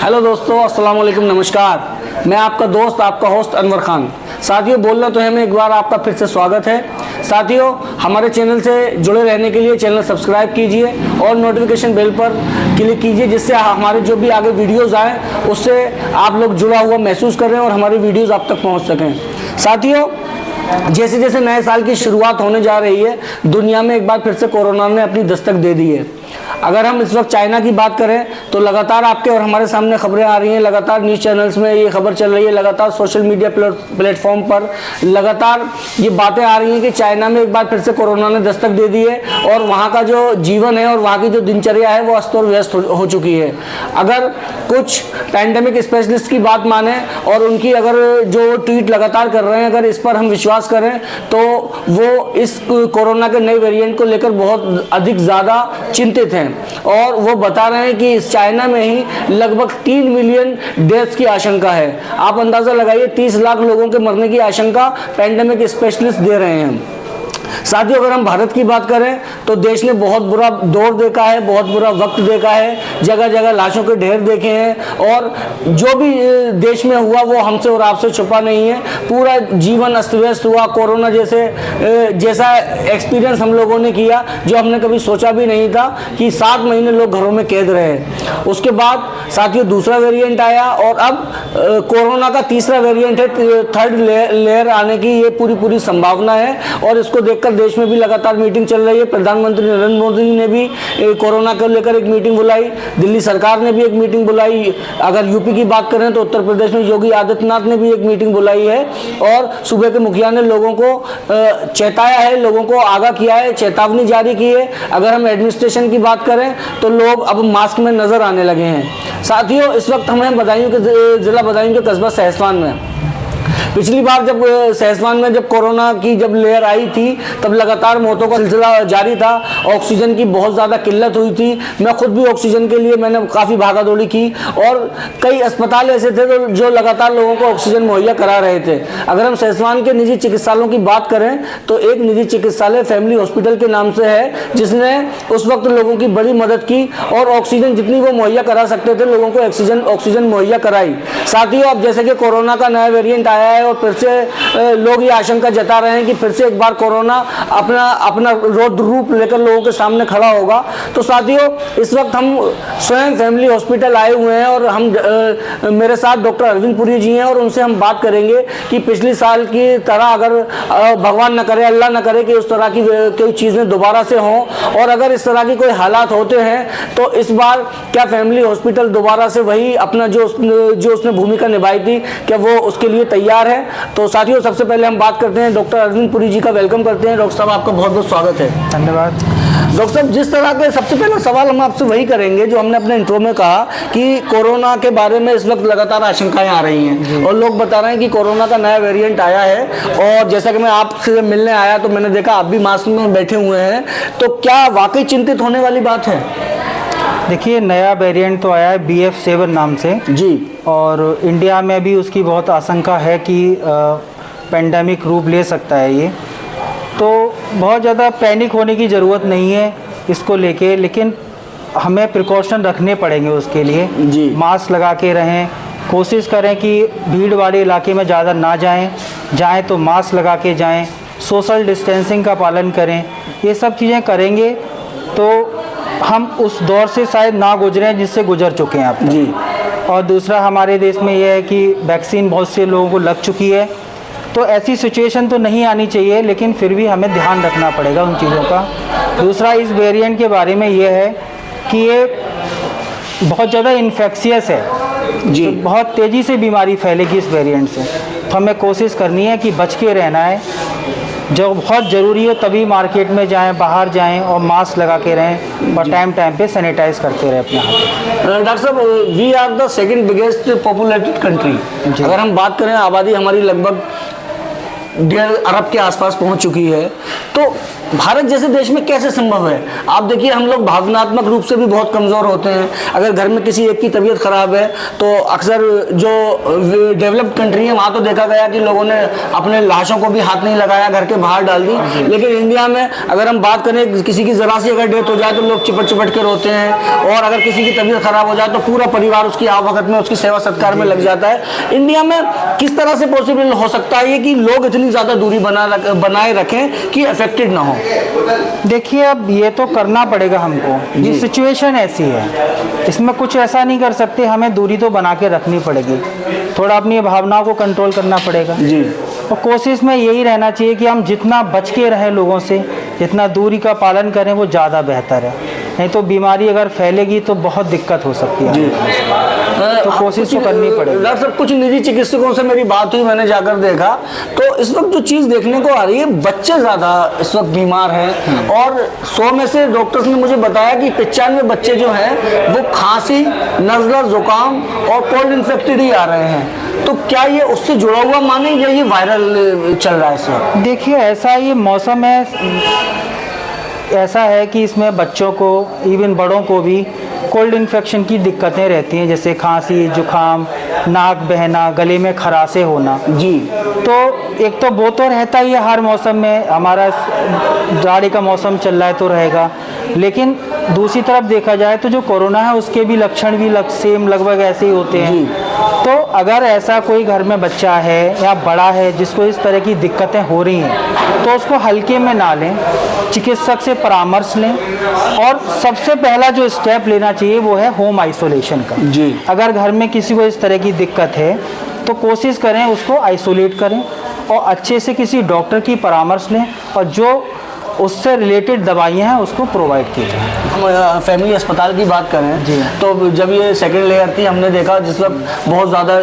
Hello दोस्तों, अस्सलाम वालेकुम, नमस्कार। मैं आपका दोस्त, आपका होस्ट अनवर खान। साथियों, बोलना तो है, मैं एक बार आपका फिर से स्वागत है। साथियों, हमारे चैनल से जुड़े रहने के लिए चैनल सब्सक्राइब कीजिए और नोटिफिकेशन बेल पर क्लिक कीजिए, जिससे हमारे जो भी आगे वीडियोस आए उससे आप लोग जुड़ा हुआ महसूस करें और हमारी वीडियोस आप तक पहुंच सकें। साथियों, जैसे जैसे नए साल की शुरुआत होने जा रही है, दुनिया में एक बार फिर से कोरोना ने अपनी दस्तक दे दी है। अगर हम इस वक्त चाइना की बात करें तो लगातार आपके और हमारे सामने खबरें आ रही हैं, लगातार न्यूज़ चैनल्स में ये खबर चल रही है, लगातार सोशल मीडिया प्लेटफॉर्म पर लगातार ये बातें आ रही हैं कि चाइना में एक बार फिर से कोरोना ने दस्तक दे दी है और वहाँ का जो जीवन है और वहाँ की जो दिनचर्या है वो अस्त और व्यस्त हो चुकी है। अगर कुछ पैंडेमिक स्पेशलिस्ट की बात माने और उनकी अगर जो ट्वीट लगातार कर रहे हैं, अगर इस पर हम विश्वास करें तो वो इस कोरोना के नए वेरिएंट को लेकर बहुत अधिक ज़्यादा चिंतित हैं और वो बता रहे हैं कि इस चाइना में ही लगभग 3 मिलियन डेथ्स की आशंका है। आप अंदाज़ा लगाइए, 30 लाख लोगों के मरने की आशंका पैंडेमिक स्पेशलिस्ट दे रहे हैं। साथियों, अगर हम भारत की बात करें तो देश ने बहुत बुरा दौर देखा है, बहुत बुरा वक्त देखा है, जगह जगह लाशों के ढेर देखे हैं और जो भी देश में हुआ वो हमसे और आपसे छुपा नहीं है। पूरा जीवन अस्त व्यस्त हुआ। कोरोना जैसा एक्सपीरियंस हम लोगों ने किया जो हमने कभी सोचा भी नहीं था कि 7 महीने लोग घरों में कैद रहे। उसके बाद साथियों दूसरा वेरिएंट आया और अब कोरोना का तीसरा वेरिएंट है, थर्ड लेयर आने की ये पूरी संभावना है और इसको देखकर देश में भी लगातार मीटिंग चल रही है। प्रधानमंत्री नरेंद्र मोदी ने भी कोरोना को लेकर एक मीटिंग बुलाई, दिल्ली सरकार ने भी एक मीटिंग बुलाई। अगर यूपी की बात करें तो उत्तर प्रदेश में योगी आदित्यनाथ ने भी एक मीटिंग बुलाई है और सूबे के मुखिया ने लोगों को चेताया है, लोगों को आगाह किया है, चेतावनी जारी की है। अगर हम एडमिनिस्ट्रेशन की बात करें तो लोग अब मास्क में नजर आने लगे हैं। साथियों, इस वक्त हमें बदायूं के जिला बदायूं के कस्बा सहसवान में पिछली बार जब सहसवान में जब कोरोना की जब लेयर आई थी तब लगातार मौतों का सिलसिला जारी था। ऑक्सीजन की बहुत ज़्यादा किल्लत हुई थी। मैं खुद भी ऑक्सीजन के लिए मैंने काफ़ी भागा दौड़ी की और कई अस्पताल ऐसे थे जो लगातार लोगों को ऑक्सीजन मुहैया करा रहे थे। अगर हम सहसवान के निजी चिकित्सालयों की बात करें तो एक निजी चिकित्सालय फैमिली हॉस्पिटल के नाम से है, जिसने उस वक्त लोगों की बड़ी मदद की और ऑक्सीजन जितनी वो मुहैया करा सकते थे लोगों को ऑक्सीजन मुहैया कराई। साथियों, अब जैसे कि कोरोना का नया वेरिएंट आया है और फिर से लोग ये आशंका जता रहे हैं कि फिर से एक बार कोरोना अपना रौद्र रूप लेकर लोगों के सामने खड़ा होगा। तो साथियों, इस वक्त हम स्वयं फैमिली हॉस्पिटल आए हुए हैं और हम मेरे साथ डॉक्टर अरविंद पुरी जी हैं और उनसे हम बात करेंगे कि पिछले साल की तरह अगर भगवान न करे, अल्लाह न करे कि उस तरह की कोई चीज़ें दोबारा से हों और अगर इस तरह की कोई हालात होते हैं तो इस बार क्या फैमिली हॉस्पिटल दोबारा से वही अपना जो उसने भूमिका निभाई थी, क्या वो उसके लिए तैयार है। तो साथियों, सबसे पहले हम बात करते हैं डॉक्टर अरविंद पुरी जी का। वेलकम करते हैं डॉक्टर साहब, आपका बहुत बहुत स्वागत है। धन्यवाद डॉक्टर साहब, जिस तरह के सबसे पहला सवाल हम आपसे वही करेंगे जो हमने अपने इंट्रो में कहा कि कोरोना के बारे में इस वक्त लगातार आशंकाएं आ रही हैं और लोग बता रहे हैं कि कोरोना का नया वेरिएंट आया है और जैसा कि मैं आपसे मिलने आया तो मैंने देखा आप भी मास्क में बैठे हुए हैं, तो क्या वाकई चिंतित होने वाली बात है? देखिए, नया वेरिएंट तो आया है BF7 नाम से जी, और इंडिया में भी उसकी बहुत आशंका है कि पेंडेमिक रूप ले सकता है ये। तो बहुत ज़्यादा पैनिक होने की ज़रूरत नहीं है इसको लेके, लेकिन हमें प्रिकॉशन रखने पड़ेंगे उसके लिए। जी, मास्क लगा के रहें, कोशिश करें कि भीड़ वाले इलाके में ज़्यादा ना जाएं तो मास्क लगा के जाएं, सोशल डिस्टेंसिंग का पालन करें। ये सब चीज़ें करेंगे तो हम उस दौर से शायद ना गुजरें जिससे गुजर चुके हैं आप जी। और दूसरा, हमारे देश में यह है कि वैक्सीन बहुत से लोगों को लग चुकी है, तो ऐसी सिचुएशन तो नहीं आनी चाहिए, लेकिन फिर भी हमें ध्यान रखना पड़ेगा उन चीज़ों का। दूसरा, इस वेरिएंट के बारे में ये है कि ये बहुत ज़्यादा इन्फेक्शियस है जी, तो बहुत तेज़ी से बीमारी फैलेगी इस वेरिएंट से। तो हमें कोशिश करनी है कि बच के रहना है, जो बहुत ज़रूरी हो तभी मार्केट में जाएं, बाहर जाएं और मास्क लगा के रहें और टाइम पे सैनिटाइज करते रहें अपने हाथ। डॉक्टर साहब, we are the second biggest populated country. अगर हम बात करें, आबादी हमारी लगभग 1.5 अरब के आसपास पहुंच चुकी है, तो भारत जैसे देश में कैसे संभव है? आप देखिए, हम लोग भावनात्मक रूप से भी बहुत कमज़ोर होते हैं। अगर घर में किसी एक की तबीयत खराब है तो अक्सर जो डेवलप्ड कंट्री है वहाँ तो देखा गया कि लोगों ने अपने लाशों को भी हाथ नहीं लगाया, घर के बाहर डाल दी। लेकिन इंडिया में अगर हम बात करें, किसी की ज़रा सी अगर डेथ हो जाए तो लोग चिपट चिपट के रोते हैं, और अगर किसी की तबीयत खराब हो जाए तो पूरा परिवार उसकी आवभगत में, उसकी सेवा सत्कार में लग जाता है। इंडिया में किस तरह से पॉसिबल हो सकता है ये कि लोग इतनी ज़्यादा दूरी बनाए रखें कि अफेक्टेड ना हो? देखिए, अब ये तो करना पड़ेगा हमको, ये सिचुएशन ऐसी है, इसमें कुछ ऐसा नहीं कर सकते, हमें दूरी तो बना के रखनी पड़ेगी, थोड़ा अपनी भावनाओं को कंट्रोल करना पड़ेगा जी। और कोशिश में यही रहना चाहिए कि हम जितना बच के रहें लोगों से, जितना दूरी का पालन करें वो ज़्यादा बेहतर है, नहीं तो बीमारी अगर फैलेगी तो बहुत दिक्कत हो सकती है। तो कोशिश तो करनी पड़ेगी। डॉक्टर साहब, कुछ निजी चिकित्सकों से मेरी बात हुई, मैंने जाकर देखा तो इस वक्त जो चीज़ देखने को आ रही है, बच्चे ज़्यादा इस वक्त बीमार हैं, और 100 में से डॉक्टर्स ने मुझे बताया कि 95 बच्चे जो हैं वो खांसी, नज़ला, जुकाम और कोल्ड इन्फेक्टेड ही आ रहे हैं। तो क्या ये उससे जुड़ा हुआ माने या ये वायरल चल रहा है इस वक्त? देखिए, ऐसा ये मौसम है, ऐसा है कि इसमें बच्चों को, इवन बड़ों को भी कोल्ड इन्फेक्शन की दिक्कतें रहती हैं, जैसे खांसी, जुकाम, नाक बहना, गले में खराशे होना जी। तो एक तो वो तो रहता ही है हर मौसम में, हमारा जाड़े का मौसम चल रहा है तो रहेगा, लेकिन दूसरी तरफ देखा जाए तो जो कोरोना है उसके भी लक्षण भी सेम लगभग ऐसे ही होते हैं। तो अगर ऐसा कोई घर में बच्चा है या बड़ा है जिसको इस तरह की दिक्कतें हो रही हैं तो उसको हल्के में ना लें, चिकित्सक से परामर्श लें, और सबसे पहला जो स्टेप लेना चाहिए वो है होम आइसोलेशन का जी। अगर घर में किसी को इस तरह की दिक्कत है तो कोशिश करें उसको आइसोलेट करें और अच्छे से किसी डॉक्टर की परामर्श लें, और जो उससे रिलेटेड दवाइयाँ हैं उसको प्रोवाइड की जाए। हम फैमिली अस्पताल की बात करें जी, तो जब ये सेकेंड लेयर थी, हमने देखा जिस वक्त बहुत ज़्यादा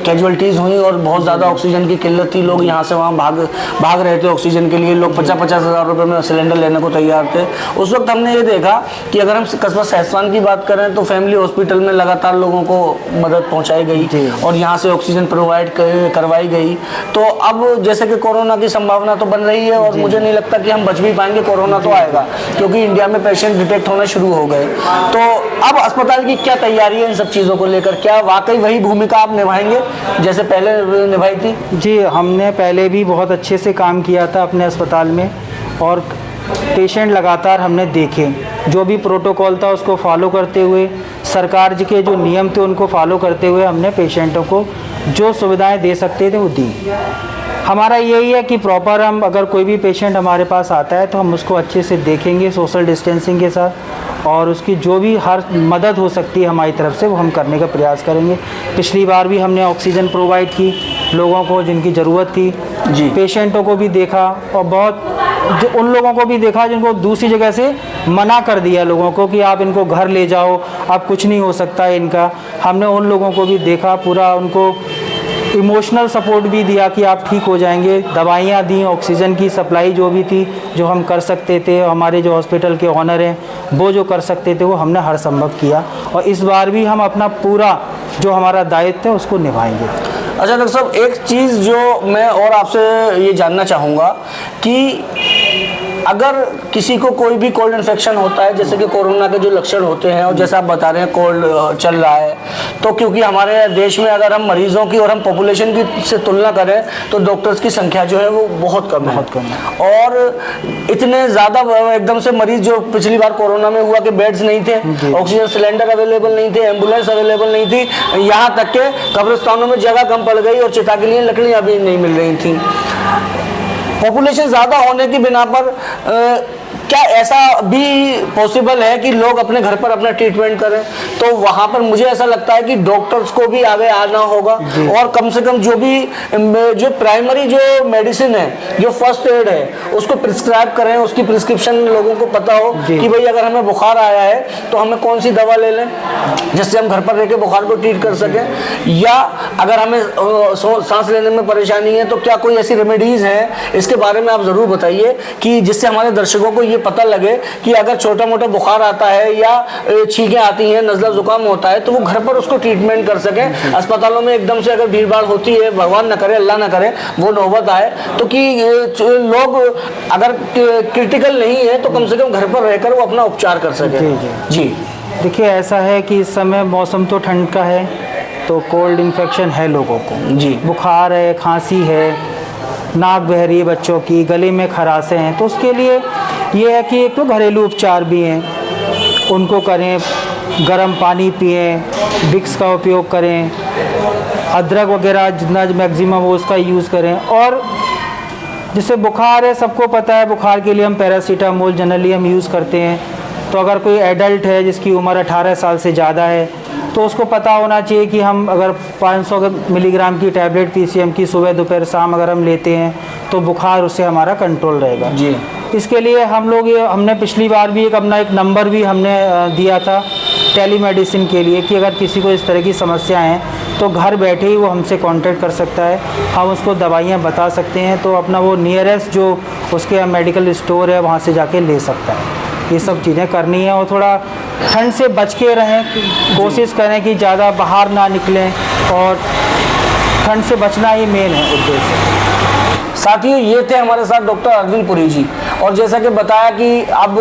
कैजुअलिटीज़ हुई और बहुत ज़्यादा ऑक्सीजन की किल्लत थी, लोग यहाँ से वहाँ भाग रहे थे ऑक्सीजन के लिए, लोग 50-50 हज़ार रुपये में सिलेंडर लेने को तैयार थे। उस वक्त हमने ये देखा कि अगर हम कस्बा सहसवान की बात करें तो फैमिली हॉस्पिटल में लगातार लोगों को मदद पहुँचाई गई और यहाँ से ऑक्सीजन प्रोवाइड करवाई गई। तो अब जैसे कि कोरोना की संभावना तो बन रही है, और मुझे नहीं लगता कि हम बच भी पाएंगे, कोरोना तो आएगा, क्योंकि इंडिया में पेशेंट डिटेक्ट होना शुरू हो गए। तो अब अस्पताल की क्या तैयारी है इन सब चीज़ों को लेकर? क्या वाकई वही भूमिका आप निभाएंगे जैसे पहले निभाई थी? जी, हमने पहले भी बहुत अच्छे से काम किया था अपने अस्पताल में, और पेशेंट लगातार हमने देखे, जो भी प्रोटोकॉल था उसको फॉलो करते हुए, सरकार जी के जो नियम थे उनको फॉलो करते हुए हमने पेशेंटों को जो सुविधाएं दे सकते थे वो दी। हमारा यही है कि प्रॉपर हम, अगर कोई भी पेशेंट हमारे पास आता है तो हम उसको अच्छे से देखेंगे सोशल डिस्टेंसिंग के साथ, और उसकी जो भी हर मदद हो सकती है हमारी तरफ से वो हम करने का प्रयास करेंगे। पिछली बार भी हमने ऑक्सीजन प्रोवाइड की लोगों को जिनकी ज़रूरत थी जी। पेशेंटों को भी देखा, और बहुत जो उन लोगों को भी देखा जिनको दूसरी जगह से मना कर दिया लोगों को कि आप इनको घर ले जाओ, अब कुछ नहीं हो सकता है इनका। हमने उन लोगों को भी देखा, पूरा उनको इमोशनल सपोर्ट भी दिया कि आप ठीक हो जाएंगे, दवाइयाँ दी, ऑक्सीजन की सप्लाई जो भी थी जो हम कर सकते थे, हमारे जो हॉस्पिटल के ऑनर हैं वो जो कर सकते थे वो हमने हर संभव किया, और इस बार भी हम अपना पूरा जो हमारा दायित्व है उसको निभाएंगे। अच्छा डॉक्टर साहब, एक चीज़ जो मैं और आपसे ये जानना चाहूँगा कि अगर किसी को कोई भी कोल्ड इन्फेक्शन होता है, जैसे कि कोरोना के जो लक्षण होते हैं और जैसे आप बता रहे हैं कोल्ड चल रहा है, तो क्योंकि हमारे देश में अगर हम मरीजों की और हम पॉपुलेशन की से तुलना करें तो डॉक्टर्स की संख्या जो है वो बहुत कम है, और इतने ज़्यादा एकदम से मरीज जो पिछली बार कोरोना में हुआ कि बेड्स नहीं थे, ऑक्सीजन सिलेंडर अवेलेबल नहीं थे, एम्बुलेंस अवेलेबल नहीं थी, यहाँ तक के कब्रिस्तानों में जगह कम पड़ गई और चिता के लिए लकड़ियाँ भी नहीं मिल रही थी। पॉपुलेशन ज़्यादा होने की बिना पर क्या ऐसा भी पॉसिबल है कि लोग अपने घर पर अपना ट्रीटमेंट करें? तो वहाँ पर मुझे ऐसा लगता है कि डॉक्टर्स को भी आगे आना होगा, और कम से कम जो प्राइमरी जो मेडिसिन है, जो फर्स्ट एड है, उसको प्रिस्क्राइब करें, उसकी प्रिस्क्रिप्शन लोगों को पता हो कि भाई अगर हमें बुखार आया है तो हमें कौन सी दवा ले लें जिससे हम घर पर रह के बुखार को ट्रीट कर सकें, या अगर हमें सांस लेने में परेशानी है तो क्या कोई ऐसी रेमेडीज़ हैं? इसके बारे में आप ज़रूर बताइए कि जिससे हमारे दर्शकों को ये पता लगे कि अगर छोटा मोटा बुखार आता है या छींकें आती हैं, नज़ला जुकाम होता है, तो वो घर पर उसको ट्रीटमेंट कर सके। अस्पतालों में एकदम से अगर भीड़ भाड़ होती है, भगवान न करे, अल्लाह ना करे वो नौबत आए, तो कि लोग अगर क्रिटिकल नहीं है तो कम से कम घर पर रहकर वो अपना उपचार कर सके। जी देखिए, ऐसा है कि इस समय मौसम तो ठंड का है, तो कोल्ड इन्फेक्शन है लोगों को। जी, बुखार है, खांसी है, नाक बह रही है बच्चों की, गले में खराशे हैं, तो उसके लिए ये है कि एक तो घरेलू उपचार भी हैं, उनको करें। गर्म पानी पिएं, विक्स का उपयोग करें, अदरक वगैरह जितना मैक्सिमम हो उसका यूज़ करें। और जिससे बुखार है, सबको पता है बुखार के लिए हम पैरासीटामोल जनरली हम यूज़ करते हैं। तो अगर कोई एडल्ट है जिसकी उम्र 18 साल से ज़्यादा है, तो उसको पता होना चाहिए कि हम अगर 500 मिलीग्राम की टैबलेट पीसीएम की सुबह दोपहर शाम अगर हम लेते हैं तो बुखार उससे हमारा कंट्रोल रहेगा। जी, इसके लिए हम लोग ये हमने पिछली बार भी अपना एक नंबर भी हमने दिया था टेलीमेडिसिन के लिए, कि अगर किसी को इस तरह की समस्या हैं तो घर बैठे ही वो हमसे कांटेक्ट कर सकता है, हम उसको दवाइयाँ बता सकते हैं, तो अपना वो नियरेस्ट जो उसके मेडिकल स्टोर है वहाँ से जाके ले सकता है। ये सब चीज़ें करनी है और थोड़ा ठंड से बच के रहें, कोशिश करें कि ज़्यादा बाहर ना निकलें, और ठंड से बचना ही मेन है उद्देश्य। साथियों, ये थे हमारे साथ डॉक्टर अरविंद पुरी जी, और जैसा कि बताया कि अब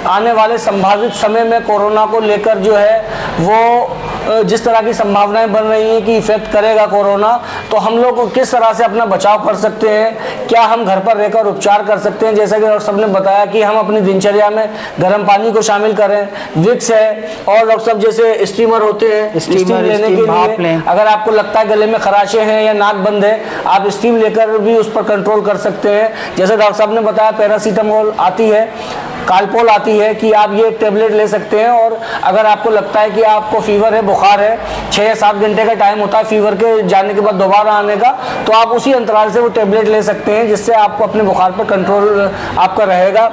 आने वाले संभावित समय में कोरोना को लेकर जो है वो जिस तरह की संभावनाएं बन रही हैं कि इफेक्ट करेगा कोरोना, तो हम लोग किस तरह से अपना बचाव कर सकते हैं, क्या हम घर पर रहकर उपचार कर सकते हैं। जैसा कि डॉक्टर साहब ने बताया कि हम अपनी दिनचर्या में गर्म पानी को शामिल करें, विक्स है, और डॉक्टर साहब जैसे स्टीमर होते हैं, स्टीम लेने के लिए अगर आपको लगता है गले में खराशे हैं या नाक बंद है, आप स्टीम लेकर भी उस पर कंट्रोल कर सकते हैं। जैसे डॉक्टर साहब ने बताया पैरासीटामोल आती है, कालपोल आती है, कि आप ये टेबलेट ले सकते हैं। और अगर आपको लगता है कि आपको फीवर है, बुखार है, 6 या 7 घंटे का टाइम होता है फीवर के जाने के बाद दोबारा आने का, तो आप उसी अंतराल से वो टेबलेट ले सकते हैं, जिससे आपको अपने बुखार पर कंट्रोल आपका रहेगा।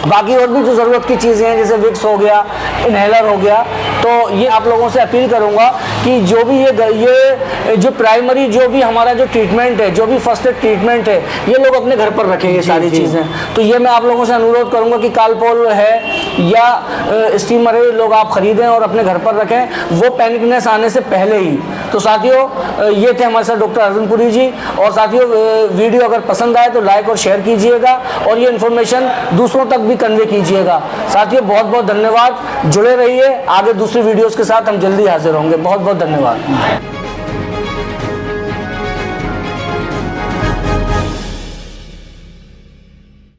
बाकी और भी जो ज़रूरत की चीज़ें हैं, जैसे विक्स हो गया, इनहेलर हो गया, तो ये आप लोगों से अपील करूँगा कि जो भी ये जो प्राइमरी जो भी हमारा जो ट्रीटमेंट है, जो भी फर्स्ट एड ट्रीटमेंट है, ये लोग अपने घर पर रखें ये सारी चीज़ें। तो ये मैं आप लोगों से अनुरोध करूँगा कि कालपोल है या स्टीमर है, लोग आप ख़रीदें और अपने घर पर रखें, वो पैनिकनेस आने से पहले ही। तो साथियों, ये थे हमारे साथ डॉक्टर अरविंद पुरी जी। और साथियों, वीडियो अगर पसंद आए तो लाइक और शेयर कीजिएगा, और ये इन्फॉर्मेशन दूसरों तक भी कन्वे कीजिएगा। साथियों, बहुत बहुत धन्यवाद, जुड़े रहिए, आगे दूसरी वीडियोस के साथ हम जल्दी हाजिर होंगे। बहुत बहुत धन्यवाद।